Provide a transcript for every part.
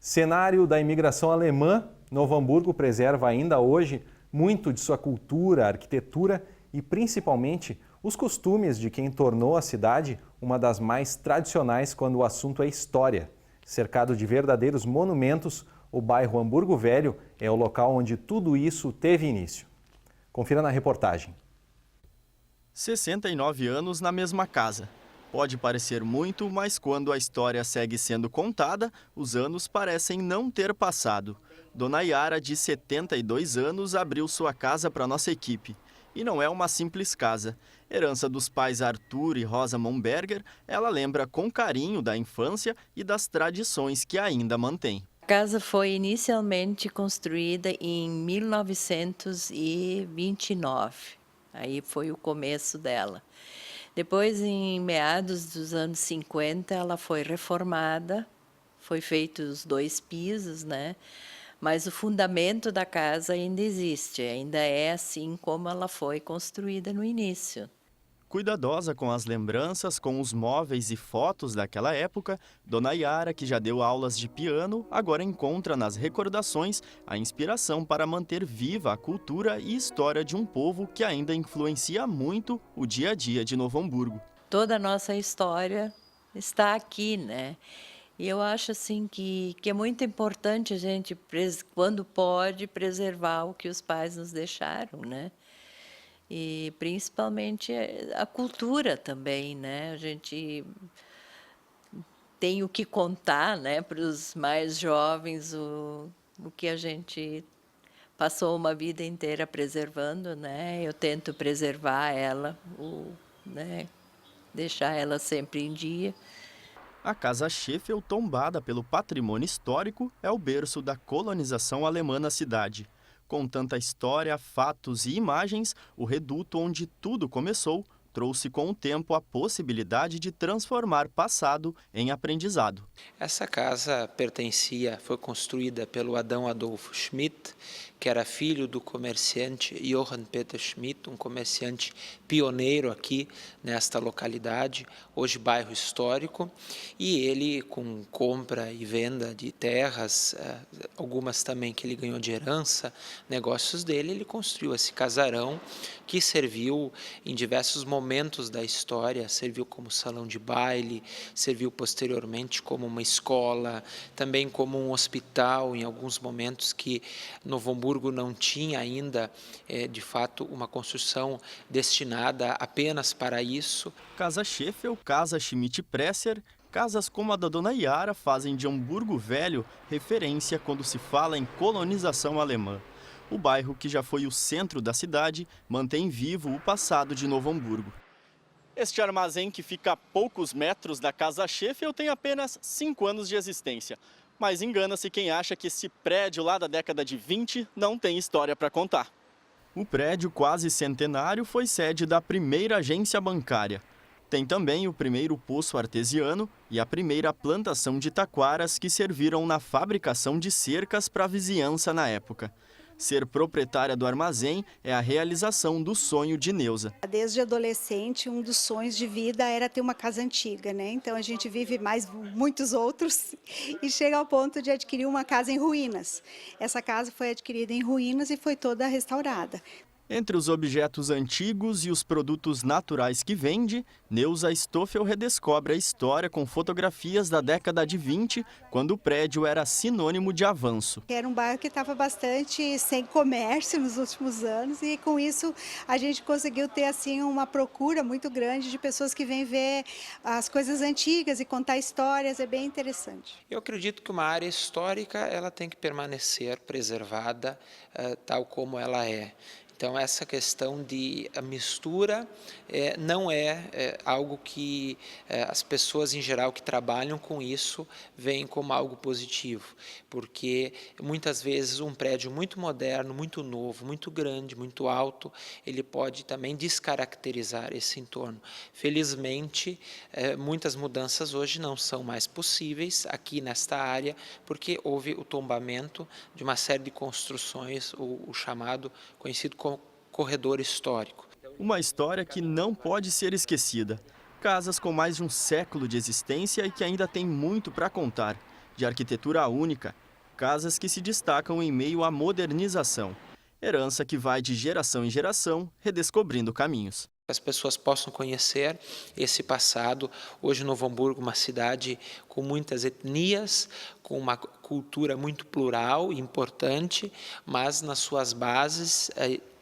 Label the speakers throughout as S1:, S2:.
S1: Cenário da imigração alemã, Novo Hamburgo preserva ainda hoje muito de sua cultura, arquitetura e principalmente os costumes de quem tornou a cidade uma das mais tradicionais quando o assunto é história. Cercado de verdadeiros monumentos, o bairro Hamburgo Velho é o local onde tudo isso teve início. Confira na reportagem.
S2: 69 anos na mesma casa. Pode parecer muito, mas quando a história segue sendo contada, os anos parecem não ter passado. Dona Yara, de 72 anos, abriu sua casa para nossa equipe. E não é uma simples casa. Herança dos pais Arthur e Rosa Momberger, ela lembra com carinho da infância e das tradições que ainda mantém.
S3: A casa foi inicialmente construída em 1929. Aí foi o começo dela. Depois, em meados dos anos 50, ela foi reformada, foi feito os 2 pisos, né? Mas o fundamento da casa ainda existe, ainda é assim como ela foi construída no início.
S2: Cuidadosa com as lembranças, com os móveis e fotos daquela época, Dona Yara, que já deu aulas de piano, agora encontra nas recordações a inspiração para manter viva a cultura e história de um povo que ainda influencia muito o dia a dia de Novo Hamburgo.
S3: Toda a nossa história está aqui, né? E eu acho assim que é muito importante a gente, quando pode, preservar o que os pais nos deixaram, né? E principalmente a cultura também, né? A gente tem o que contar, né, para os mais jovens o que a gente passou uma vida inteira preservando, né? Eu tento preservar ela, né, deixar ela sempre em dia.
S2: A Casa Scheffel, tombada pelo patrimônio histórico, é o berço da colonização alemã na cidade. Com tanta história, fatos e imagens, o reduto onde tudo começou trouxe com o tempo a possibilidade de transformar passado em aprendizado.
S4: Essa casa foi construída pelo Adão Adolfo Schmidt, que era filho do comerciante Johann Peter Schmidt, um comerciante pioneiro aqui nesta localidade, hoje bairro histórico, e ele, com compra e venda de terras, algumas também que ele ganhou de herança, negócios dele, ele construiu esse casarão que serviu em diversos momentos da história, serviu como salão de baile, serviu posteriormente como uma escola, também como um hospital em alguns momentos que Novo Hamburgo não tinha ainda, de fato, uma construção destinada apenas para isso.
S2: Casa Scheffel, Casa Schmidt-Presser, casas como a da Dona Yara fazem de Hamburgo Velho referência quando se fala em colonização alemã. O bairro, que já foi o centro da cidade, mantém vivo o passado de Novo Hamburgo. Este armazém, que fica a poucos metros da Casa Scheffel, tem apenas 5 anos de existência. Mas engana-se quem acha que esse prédio lá da década de 20 não tem história para contar. O prédio, quase centenário, foi sede da primeira agência bancária. Tem também o primeiro poço artesiano e a primeira plantação de taquaras que serviram na fabricação de cercas para a vizinhança na época. Ser proprietária do armazém é a realização do sonho de Neuza.
S5: Desde adolescente, um dos sonhos de vida era ter uma casa antiga, né? Então a gente vive mais muitos outros e chega ao ponto de adquirir uma casa em ruínas. Essa casa foi adquirida em ruínas e foi toda restaurada.
S2: Entre os objetos antigos e os produtos naturais que vende, Neuza Stoffel redescobre a história com fotografias da década de 20, quando o prédio era sinônimo de avanço.
S5: Era um bairro que estava bastante sem comércio nos últimos anos e com isso a gente conseguiu ter assim uma procura muito grande de pessoas que vêm ver as coisas antigas e contar histórias, é bem interessante.
S4: Eu acredito que uma área histórica ela tem que permanecer preservada tal como ela é. Então, essa questão de a mistura não é algo que as pessoas, em geral, que trabalham com isso, veem como algo positivo, porque muitas vezes um prédio muito moderno, muito novo, muito grande, muito alto, ele pode também descaracterizar esse entorno. Felizmente, muitas mudanças hoje não são mais possíveis aqui nesta área, porque houve o tombamento de uma série de construções, o chamado, conhecido como corredor histórico.
S2: Uma história que não pode ser esquecida. Casas com mais de um século de existência e que ainda tem muito para contar. de arquitetura única, casas que se destacam em meio à modernização. Herança que vai de geração em geração, redescobrindo caminhos.
S4: As pessoas possam conhecer esse passado. Hoje Novo Hamburgo, uma cidade com muitas etnias, com uma cultura muito plural e importante, mas nas suas bases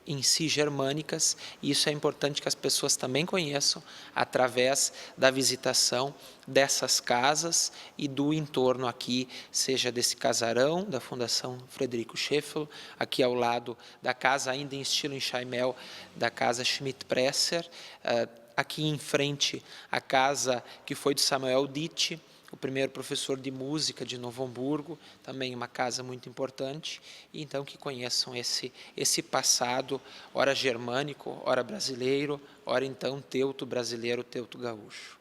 S4: em si germânicas, e isso é importante que as pessoas também conheçam através da visitação dessas casas e do entorno aqui, seja desse casarão da Fundação Frederico Scheffel, aqui ao lado da casa ainda em estilo enxaimel da casa Schmidt-Presser, aqui em frente a casa que foi de Samuel Ditti, o primeiro professor de música de Novo Hamburgo, também uma casa muito importante, e então que conheçam esse passado, ora germânico, ora brasileiro, ora então teuto brasileiro, teuto gaúcho.